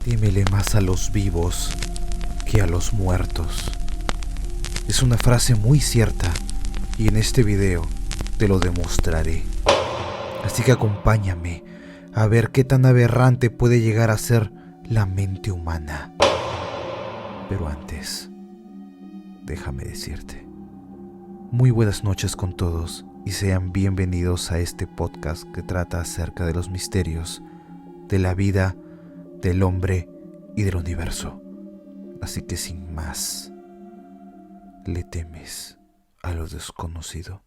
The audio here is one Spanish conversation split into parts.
Témele más a los vivos que a los muertos. Es una frase muy cierta y en este video te lo demostraré. Así que acompáñame a ver qué tan aberrante puede llegar a ser la mente humana. Pero antes, déjame decirte, muy buenas noches con todos y sean bienvenidos a este podcast que trata acerca de los misterios de la vida, del hombre y del universo. Así que sin más, ¿le temes a lo desconocido?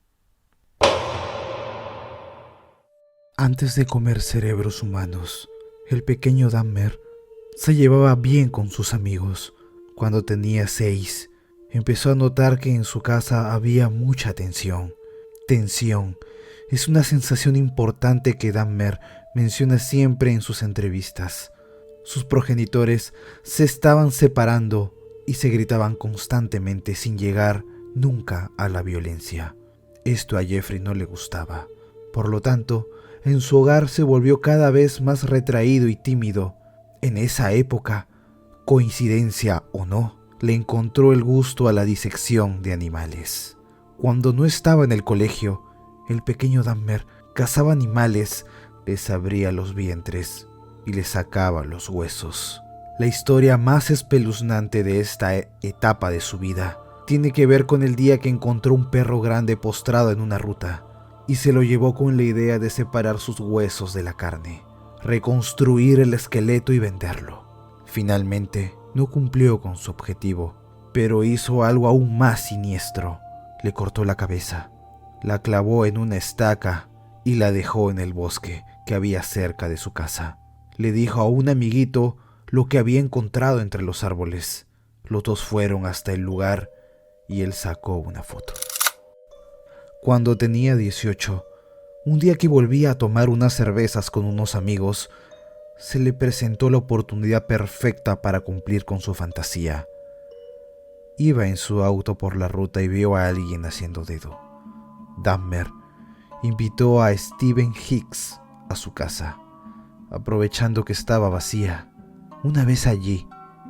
Antes de comer cerebros humanos, el pequeño Dahmer se llevaba bien con sus amigos. Cuando tenía 6, empezó a notar que en su casa había mucha tensión. Tensión es una sensación importante que Dahmer menciona siempre en sus entrevistas. Sus progenitores se estaban separando y se gritaban constantemente sin llegar nunca a la violencia. Esto a Jeffrey no le gustaba. Por lo tanto, en su hogar se volvió cada vez más retraído y tímido. En esa época, coincidencia o no, le encontró el gusto a la disección de animales. Cuando no estaba en el colegio, el pequeño Dahmer cazaba animales, les abría los vientres y les sacaba los huesos. La historia más espeluznante de esta etapa de su vida tiene que ver con el día que encontró un perro grande postrado en una ruta y se lo llevó con la idea de separar sus huesos de la carne, reconstruir el esqueleto y venderlo. Finalmente, no cumplió con su objetivo, pero hizo algo aún más siniestro. Le cortó la cabeza, la clavó en una estaca y la dejó en el bosque que había cerca de su casa. Le dijo a un amiguito lo que había encontrado entre los árboles. Los dos fueron hasta el lugar y él sacó una foto. Cuando tenía 18, un día que volvía a tomar unas cervezas con unos amigos, se le presentó la oportunidad perfecta para cumplir con su fantasía. Iba en su auto por la ruta y vio a alguien haciendo dedo. Dahmer invitó a Stephen Hicks a su casa, aprovechando que estaba vacía. Una vez allí,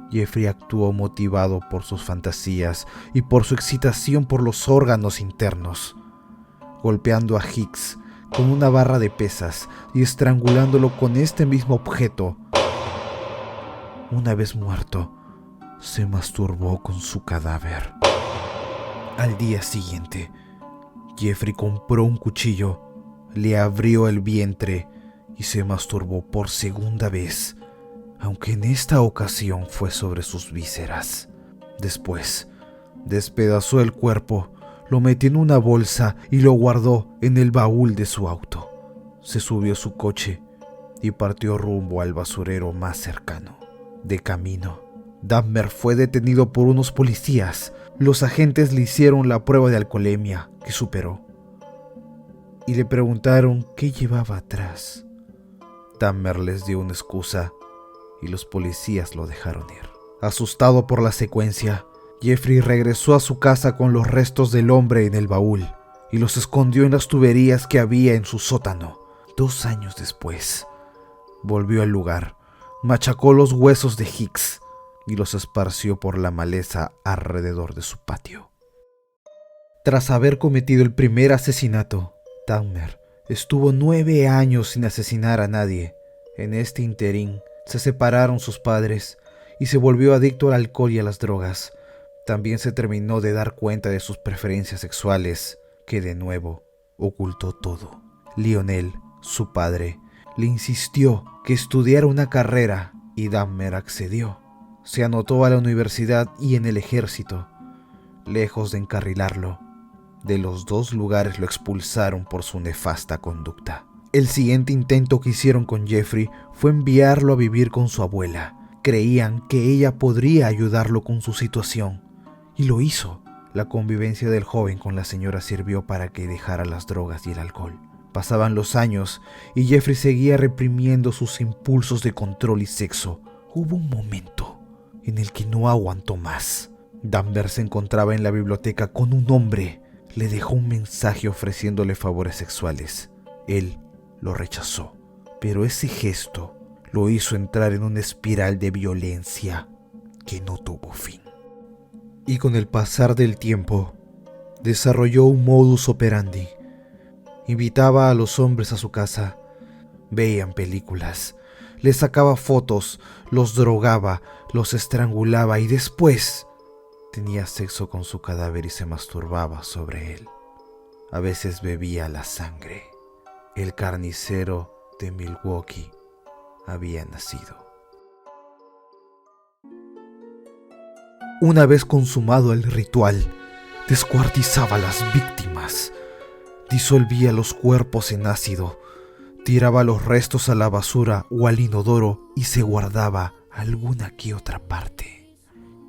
Jeffrey actuó motivado por sus fantasías y por su excitación por los órganos internos, golpeando a Hicks con una barra de pesas y estrangulándolo con este mismo objeto. Una vez muerto, se masturbó con su cadáver. Al día siguiente, Jeffrey compró un cuchillo, le abrió el vientre y se masturbó por segunda vez, aunque en esta ocasión fue sobre sus vísceras. Después, despedazó el cuerpo, lo metió en una bolsa y lo guardó en el baúl de su auto. Se subió a su coche y partió rumbo al basurero más cercano. De camino, Dahmer fue detenido por unos policías. Los agentes le hicieron la prueba de alcoholemia, que superó, y le preguntaron qué llevaba atrás. Dahmer les dio una excusa y los policías lo dejaron ir. Asustado por la secuencia, Jeffrey regresó a su casa con los restos del hombre en el baúl y los escondió en las tuberías que había en su sótano. 2 años después, volvió al lugar, machacó los huesos de Hicks y los esparció por la maleza alrededor de su patio. Tras haber cometido el primer asesinato, Dahmer estuvo 9 años sin asesinar a nadie. En este interín se separaron sus padres y se volvió adicto al alcohol y a las drogas. También se terminó de dar cuenta de sus preferencias sexuales, que de nuevo ocultó todo. Lionel, su padre, le insistió que estudiara una carrera y Dahmer accedió. Se anotó a la universidad y en el ejército. Lejos de encarrilarlo, de los 2 lugares lo expulsaron por su nefasta conducta. El siguiente intento que hicieron con Jeffrey fue enviarlo a vivir con su abuela. Creían que ella podría ayudarlo con su situación, y lo hizo. La convivencia del joven con la señora sirvió para que dejara las drogas y el alcohol. Pasaban los años y Jeffrey seguía reprimiendo sus impulsos de control y sexo. Hubo un momento en el que no aguantó más. Dahmer se encontraba en la biblioteca con un hombre. Le dejó un mensaje ofreciéndole favores sexuales. Él lo rechazó, pero ese gesto lo hizo entrar en una espiral de violencia que no tuvo fin. Y con el pasar del tiempo, desarrolló un modus operandi. Invitaba a los hombres a su casa, veían películas, les sacaba fotos, los drogaba, los estrangulaba y después tenía sexo con su cadáver y se masturbaba sobre él. A veces bebía la sangre. El carnicero de Milwaukee había nacido. Una vez consumado el ritual, descuartizaba a las víctimas, disolvía los cuerpos en ácido, tiraba los restos a la basura o al inodoro y se guardaba alguna que otra parte.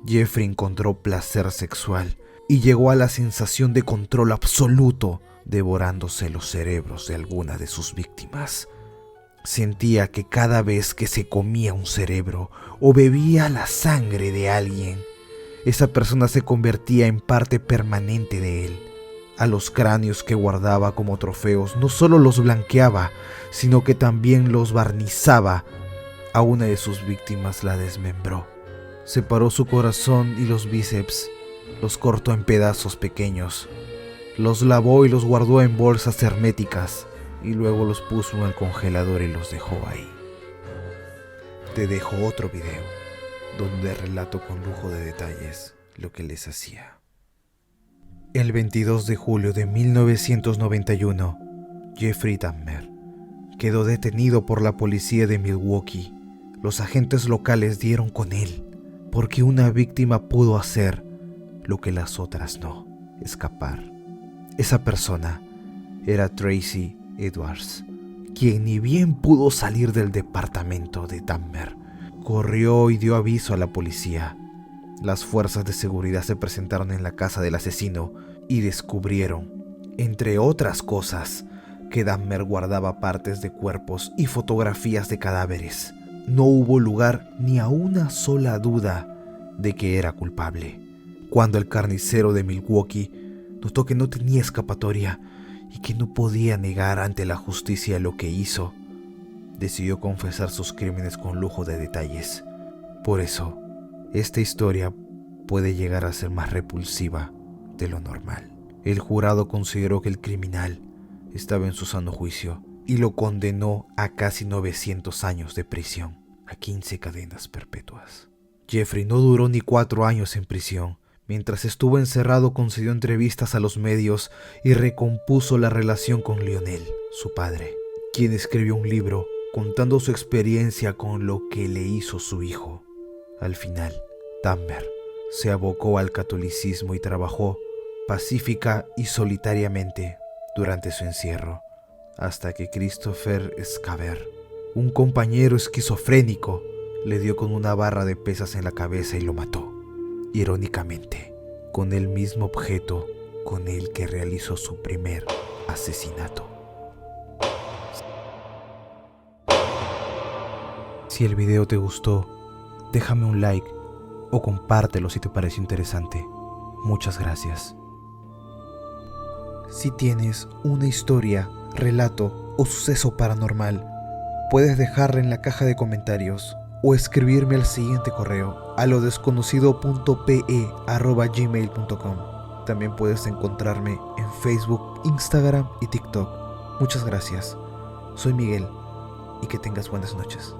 Jeffrey encontró placer sexual y llegó a la sensación de control absoluto devorándose los cerebros de alguna de sus víctimas. Sentía que cada vez que se comía un cerebro o bebía la sangre de alguien, esa persona se convertía en parte permanente de él. A los cráneos que guardaba como trofeos no solo los blanqueaba, sino que también los barnizaba. A una de sus víctimas la desmembró. Separó su corazón y los bíceps, los cortó en pedazos pequeños, los lavó y los guardó en bolsas herméticas y luego los puso en el congelador y los dejó ahí. Te dejo otro video donde relato con lujo de detalles lo que les hacía. El 22 de julio de 1991, Jeffrey Dahmer quedó detenido por la policía de Milwaukee. Los agentes locales dieron con él porque una víctima pudo hacer lo que las otras no: escapar. Esa persona era Tracy Edwards, quien ni bien pudo salir del departamento de Dahmer, corrió y dio aviso a la policía. Las fuerzas de seguridad se presentaron en la casa del asesino y descubrieron, entre otras cosas, que Dahmer guardaba partes de cuerpos y fotografías de cadáveres. No hubo lugar ni a una sola duda de que era culpable. Cuando el carnicero de Milwaukee notó que no tenía escapatoria y que no podía negar ante la justicia lo que hizo, decidió confesar sus crímenes con lujo de detalles. Por eso, esta historia puede llegar a ser más repulsiva de lo normal. El jurado consideró que el criminal estaba en su sano juicio y lo condenó a casi 900 años de prisión, a 15 cadenas perpetuas. Jeffrey no duró ni 4 años en prisión. Mientras estuvo encerrado, concedió entrevistas a los medios y recompuso la relación con Lionel, su padre, quien escribió un libro contando su experiencia con lo que le hizo su hijo. Al final, Dahmer se abocó al catolicismo y trabajó pacífica y solitariamente durante su encierro, hasta que Christopher Scaver, un compañero esquizofrénico, le dio con una barra de pesas en la cabeza y lo mató. Irónicamente, con el mismo objeto con el que realizó su primer asesinato. Si el video te gustó, déjame un like o compártelo si te pareció interesante. Muchas gracias. Si tienes una historia, relato o suceso paranormal, puedes dejarla en la caja de comentarios o escribirme al siguiente correo: alodesconocido.pe@gmail.com. También puedes encontrarme en Facebook, Instagram y TikTok. Muchas gracias. Soy Miguel y que tengas buenas noches.